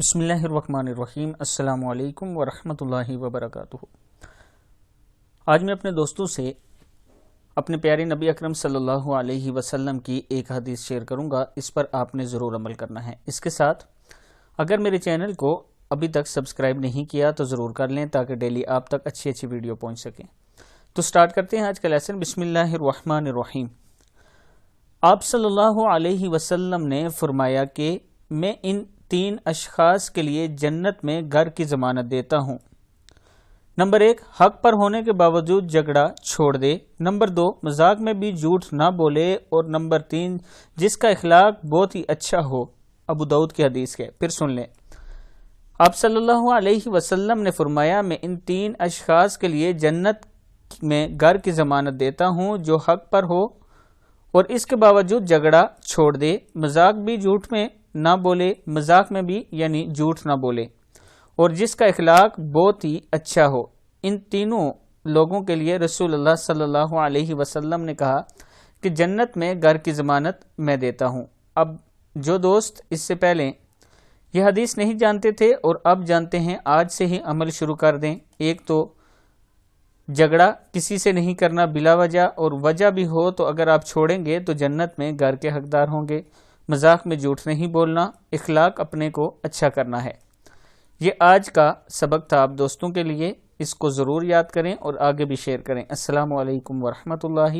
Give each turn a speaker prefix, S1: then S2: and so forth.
S1: بسم اللہ الرحمن الرحیم۔ السلام علیکم ورحمۃ اللہ وبرکاتہ۔ آج میں اپنے دوستوں سے اپنے پیارے نبی اکرم صلی اللہ علیہ وسلم کی ایک حدیث شیئر کروں گا، اس پر آپ نے ضرور عمل کرنا ہے۔ اس کے ساتھ اگر میرے چینل کو ابھی تک سبسکرائب نہیں کیا تو ضرور کر لیں تاکہ ڈیلی آپ تک اچھی ویڈیو پہنچ سکیں۔ تو سٹارٹ کرتے ہیں آج کا لیسن۔ بسم اللہ الرحمن الرحیم۔ آپ صلی اللہ علیہ وسلم نے فرمایا کہ میں ان 3 اشخاص کے لیے جنت میں گھر کی ضمانت دیتا ہوں۔ نمبر 1، حق پر ہونے کے باوجود جھگڑا چھوڑ دے۔ نمبر 2، مذاق میں بھی جھوٹ نہ بولے۔ اور نمبر 3، جس کا اخلاق بہت ہی اچھا ہو۔ ابو داؤد کی حدیث ہے، پھر سن لیں۔ آپ صلی اللہ علیہ وسلم نے فرمایا میں ان 3 اشخاص کے لیے جنت میں گھر کی ضمانت دیتا ہوں، جو حق پر ہو اور اس کے باوجود جھگڑا چھوڑ دے، مذاق بھی جھوٹ میں نہ بولے، مذاق میں بھی یعنی جھوٹ نہ بولے، اور جس کا اخلاق بہت ہی اچھا ہو۔ ان تینوں لوگوں کے لیے رسول اللہ صلی اللہ علیہ وسلم نے کہا کہ جنت میں گھر کی ضمانت میں دیتا ہوں۔ اب جو دوست اس سے پہلے یہ حدیث نہیں جانتے تھے اور اب جانتے ہیں، آج سے ہی عمل شروع کر دیں۔ ایک تو جھگڑا کسی سے نہیں کرنا بلا وجہ، اور وجہ بھی ہو تو اگر آپ چھوڑیں گے تو جنت میں گھر کے حقدار ہوں گے۔ مذاق میں جھوٹ نہیں بولنا، اخلاق اپنے کو اچھا کرنا ہے۔ یہ آج کا سبق تھا آپ دوستوں کے لیے، اس کو ضرور یاد کریں اور آگے بھی شیئر کریں۔ السلام علیکم ورحمۃ اللہ